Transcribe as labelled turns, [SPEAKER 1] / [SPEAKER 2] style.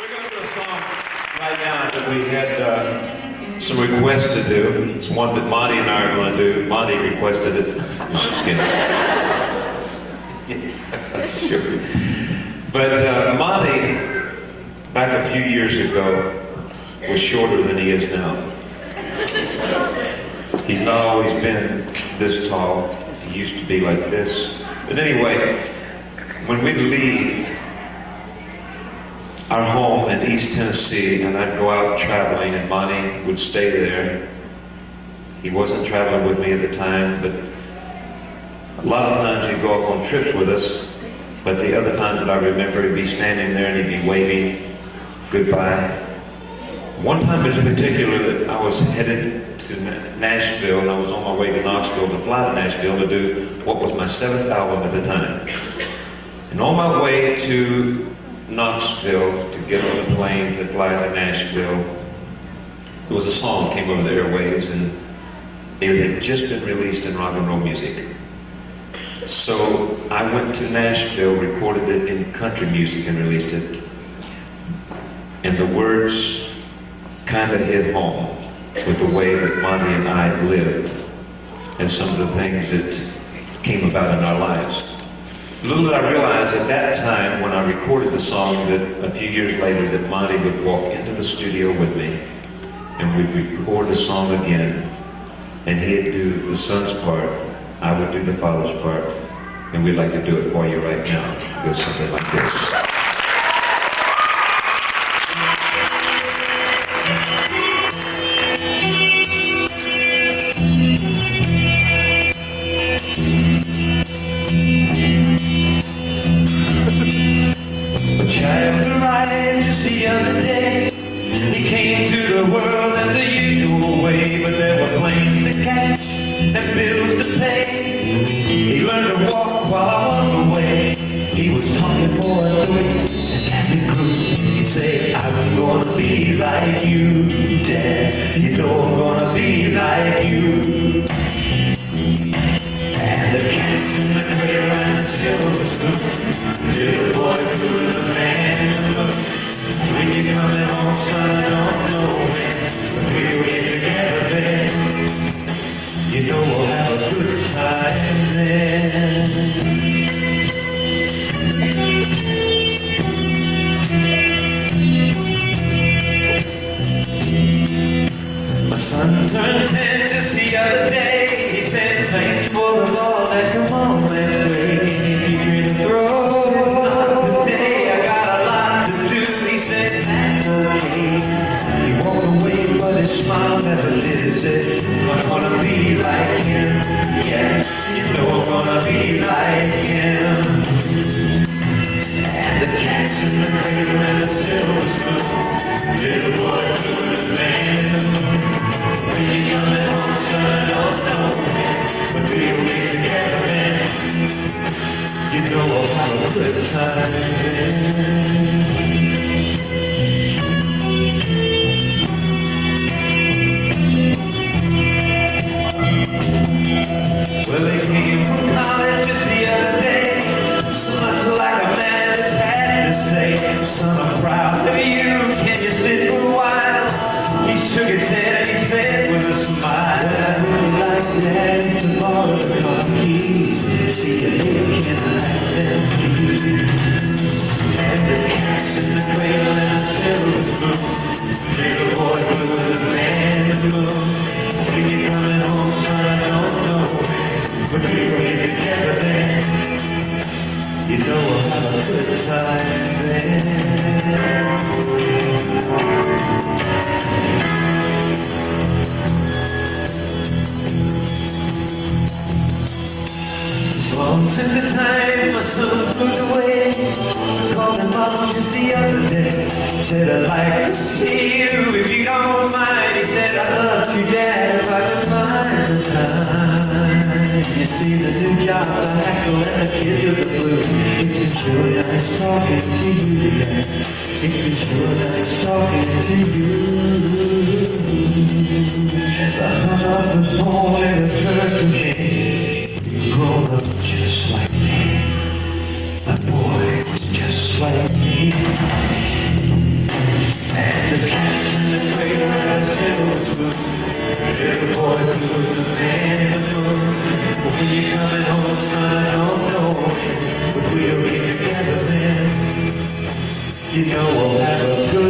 [SPEAKER 1] Right now that we had some requests to do. It's one that Monte and I are going to do. Monte requested it. No, just kidding. Sure. But Monte, back a few years ago, was shorter than he is now. He's not always been this tall. He used to be like this. But anyway, when we leave our home in East Tennessee, and I'd go out traveling, and Monte would stay there. He wasn't traveling with me at the time, but a lot of times he'd go off on trips with us. But the other times that I remember, he'd be standing there and he'd be waving goodbye. One time in particular, that I was headed to Nashville, and I was on my way to Knoxville to fly to Nashville to do what was my 7th album at the time. And on my way to Knoxville to get on the plane to fly to Nashville, there was a song that came over the airwaves, and it had just been released in rock and roll music. So I went to Nashville, recorded it in country music, and released it. And the words kind of hit home with the way that Monte and I lived and some of the things that came about in our lives. Little did I realize at that time when I recorded the song that a few years later that Monte would walk into the studio with me and we'd record the song again, and he'd do the son's part, I would do the father's part, and we'd like to do it for you right now. It goes something like this. A child arrived just the other day. He came to the world in the usual way, but there were planes to catch and bills to pay. He learned to walk while I was away. He was talking for a living, and as it grew, he'd say, I'm gonna be like you, Dad. You know I'm gonna be like you. And the cats in the cradle and the silver spoon, little boy blue and the man in the moon. When you're coming home, son, I don't know when, but we'll get together then. You know we'll have a good time then. My son turned 10 just the other day. He said, thanks for the ball, now come on, let's play. If you're going to throw, not today, I got a lot to do. He said, that's okay. He walked away, but his smile never did. He said, I'm gonna be like him. Yeah, you know I'm gonna be like him. And the cats in the cradle and the silver spoon, little boy blue and the man in the moon. When you're coming home, son, I don't know when, but we'll be together then. You know we'll have a good time then. Well, they came from college just the other day. So much like a man just had to say, son, I'm proud of you. Can you sit for a while? He shook his head and he said with a smile, I really like Daddy to borrow the car keys. See if you can like them keys. And the cats in the cradle and the silver spoon, little boy blue and the man in the moon. When you're coming home, son, I don't know when, but we'll get together then. You know we'll have a good time then. Long since the time my son moved away, I called him up just the other day. Said, I'd like to see you if you don't mind. He said, I love you, Dad, if I could find the time. You see the new job, the hassle, and the kids with the blue. It was sure nice talking to you, Dad. It was sure nice talking to you. Just the hum of the phone and it occurred to me, you've grown up just like me. My boy was just like me. The cats in the cradle as heaven's good. Little boy blue is the man in the moon. When you're coming home, son, I don't know, but we'll be together then. You know we'll have a good